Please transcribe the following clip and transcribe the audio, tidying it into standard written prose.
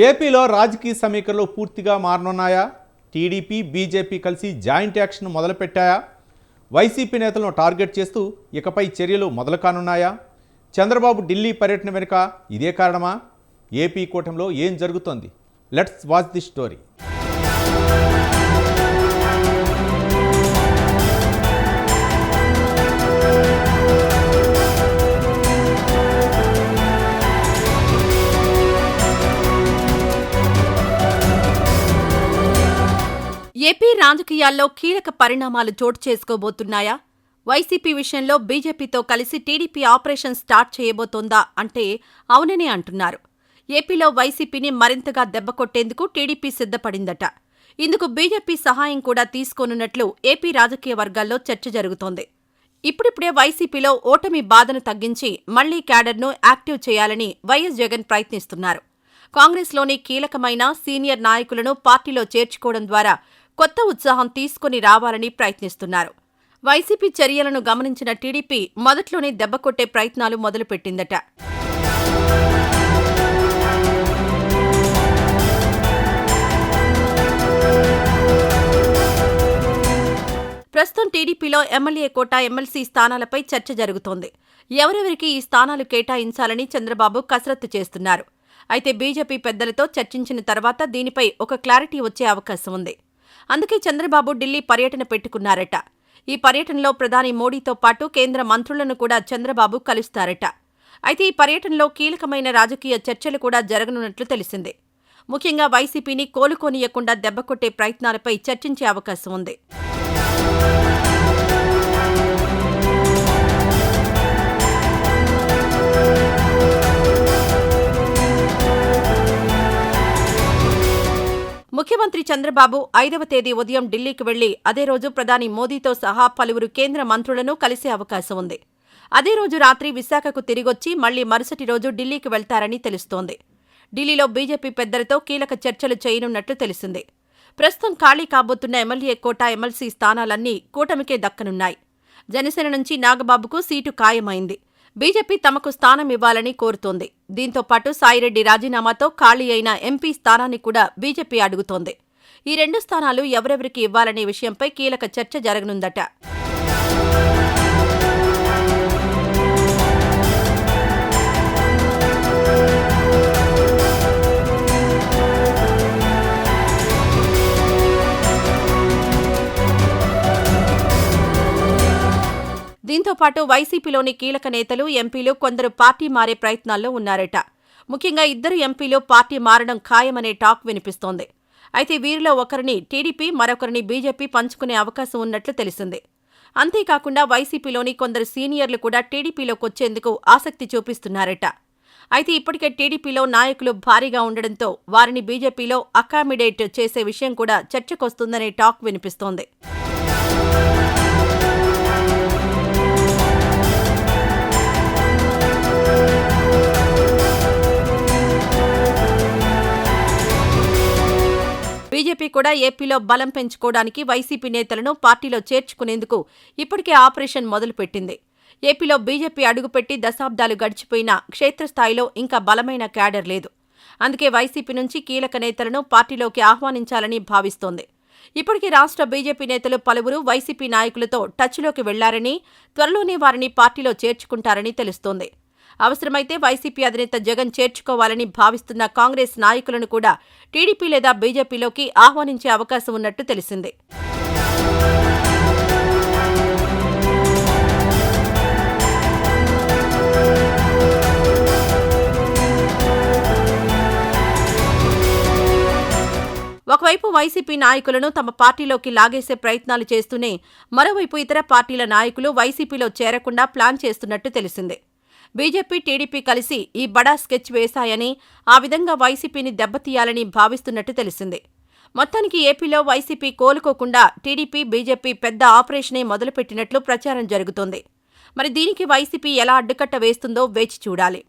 ఏపీలో రాజకీయ సమీకరణలు పూర్తిగా మారనున్నాయా? టీడీపీ, బీజేపీ కలిసి జాయింట్ యాక్షన్ మొదలుపెట్టాయా? వైసీపీ నేతలను టార్గెట్ చేస్తూ ఇకపై చర్యలు మొదలు కానున్నాయా? చంద్రబాబు ఢిల్లీ పర్యటన వెనుక ఇదే కారణమా? ఏపీ కూటమిలో ఏం జరుగుతోంది? Let's watch the story. AP రాజకీయాల్లో కీలక పరిణామాలు చోటు చేసుకోబోతున్నాయా? వైసీపీ విషయంలో బీజేపీతో కలిసి టీడీపీ ఆపరేషన్ స్టార్ట్ చేయబోతోందా అంటే అవుననే అంటున్నారు. ఏపీలో వైసీపీని మరింతగా దెబ్బకొట్టేందుకు టీడీపీ సిద్ధపడిందట. ఇందుకు బీజేపీ సహాయం కూడా తీసుకోనున్నట్లు ఏపీ రాజకీయ వర్గాల్లో చర్చ జరుగుతోంది. ఇప్పుడిప్పుడే వైసీపీలో ఓటమి బాధను తగ్గించి మళ్లీ క్యాడర్ను యాక్టివ్ చేయాలని వైఎస్ జగన్ ప్రయత్నిస్తున్నారు. కాంగ్రెస్లోని కీలకమైన సీనియర్ నాయకులను పార్టీలో చేర్చుకోవడం ద్వారా కొత్త ఉత్సాహం తీసుకుని రావాలని ప్రయత్నిస్తున్నారు. వైసీపీ చర్యలను గమనించిన టీడీపీ మొదట్లోనే దెబ్బకొట్టే ప్రయత్నాలు మొదలుపెట్టిందట. ప్రస్తుతం టీడీపీలో ఎమ్మెల్యే కోటా, ఎమ్మెల్సీ స్థానాలపై చర్చ జరుగుతోంది. ఎవరెవరికి ఈ స్థానాలు కేటాయించాలని చంద్రబాబు కసరత్తు చేస్తున్నారు. అయితే బీజేపీ పెద్దలతో చర్చించిన తర్వాత దీనిపై ఒక క్లారిటీ వచ్చే అవకాశం ఉంది. అందుకే చంద్రబాబు ఢిల్లీ పర్యటన పెట్టుకున్నారట. ఈ పర్యటనలో ప్రధాని మోడీతో పాటు కేంద్ర మంత్రులను కూడా చంద్రబాబు కలుస్తారట. అయితే ఈ పర్యటనలో కీలకమైన రాజకీయ చర్చలు కూడా జరగనున్నట్లు తెలిసింది. ముఖ్యంగా వైసీపీని కోలుకోనీయకుండా దెబ్బకొట్టే ప్రయత్నాలపై చర్చించే అవకాశం ఉంది. ముఖ్యమంత్రి చంద్రబాబు 5వ తేదీ ఉదయం ఢిల్లీకి వెళ్లి అదే రోజు ప్రధాని మోదీతో సహా పలువురు కేంద్ర మంత్రులను కలిసే అవకాశం ఉంది. అదే రోజు రాత్రి విశాఖకు తిరిగొచ్చి మళ్లీ మరుసటి రోజు ఢిల్లీకి వెళ్తారని తెలుస్తోంది. ఢిల్లీలో బీజేపీ పెద్దలతో కీలక చర్చలు చేయనున్నట్లు తెలిసింది. ప్రస్తుతం ఖాళీ కాబోతున్న ఎమ్మెల్యే కోటా, ఎమ్మెల్సీ స్థానాలన్నీ కూటమికే దక్కనున్నాయి. జనసేన నుంచి నాగబాబుకు సీటు ఖాయమైంది. బీజేపీ తమకు స్థానం ఇవ్వాలని కోరుతోంది. దీంతో పాటు సాయిరెడ్డి రాజీనామాతో ఖాళీ అయిన ఎంపీ స్థానాన్ని కూడా బీజేపీ అడుగుతోంది. ఈ 2 స్థానాలు ఎవరెవరికి ఇవ్వాలనే విషయంపై కీలక చర్చ జరగనుందట. దీంతో పాటు వైసీపీలోని కీలక నేతలు, ఎంపీలు కొందరు పార్టీ మారే ప్రయత్నాల్లో ఉన్నారట. ముఖ్యంగా 2 ఎంపీలు పార్టీ మారడం ఖాయమనే టాక్ వినిపిస్తోంది. అయితే వీరిలో ఒకరిని టీడీపీ, మరొకరిని బీజేపీ పంచుకునే అవకాశం ఉన్నట్లు తెలిసింది. అంతేకాకుండా వైసీపీలోని కొందరు సీనియర్లు కూడా టీడీపీలోకొచ్చేందుకు ఆసక్తి చూపిస్తున్నారట. అయితే ఇప్పటికే టీడీపీలో నాయకులు భారీగా ఉండడంతో వారిని బీజేపీలో అకామిడేట్ చేసే విషయం కూడా చర్చకొస్తుందనే టాక్ వినిపిస్తోంది. బీజేపీ కూడా ఏపీలో బలం పెంచుకోవడానికి వైసీపీ నేతలను పార్టీలో చేర్చుకునేందుకు ఇప్పటికే ఆపరేషన్ మొదలుపెట్టింది. ఏపీలో బీజేపీ అడుగుపెట్టి దశాబ్దాలు గడిచిపోయినా క్షేత్రస్థాయిలో ఇంకా బలమైన క్యాడర్ లేదు. అందుకే వైసీపీ నుంచి కీలక నేతలను పార్టీలోకి ఆహ్వానించాలని భావిస్తోంది. ఇప్పటికే రాష్ట్ర బీజేపీ నేతలు పలువురు వైసీపీ నాయకులతో టచ్లోకి వెళ్లారని, త్వరలోనే వారిని పార్టీలో చేర్చుకుంటారని తెలుస్తోంది. అవసరమైతే వైసీపీ అధినేత జగన్ చేర్చుకోవాలని భావిస్తున్న కాంగ్రెస్ నాయకులను కూడా టీడీపీ లేదా బీజేపీలోకి ఆహ్వానించే అవకాశం ఉన్నట్టు తెలిసింది. ఒకవైపు వైసీపీ నాయకులను తమ పార్టీలోకి లాగేసే ప్రయత్నాలు చేస్తూనే మరోవైపు ఇతర పార్టీల నాయకులు వైసీపీలో చేరకుండా ప్లాన్ చేస్తున్నట్టు తెలిసింది. బీజేపీ, టీడీపీ కలిసి ఈ బడా స్కెచ్ వేశాయని, ఆ విధంగా వైసీపీని దెబ్బతీయాలని భావిస్తున్నట్టు తెలిసింది. మొత్తానికి ఏపీలో వైసీపీ కోలుకోకుండా టీడీపీ, బీజేపీ పెద్ద ఆపరేషనే మొదలుపెట్టినట్లు ప్రచారం జరుగుతోంది. మరి దీనికి వైసీపీ ఎలా అడ్డుకట్ట వేస్తుందో వేచి చూడాలి.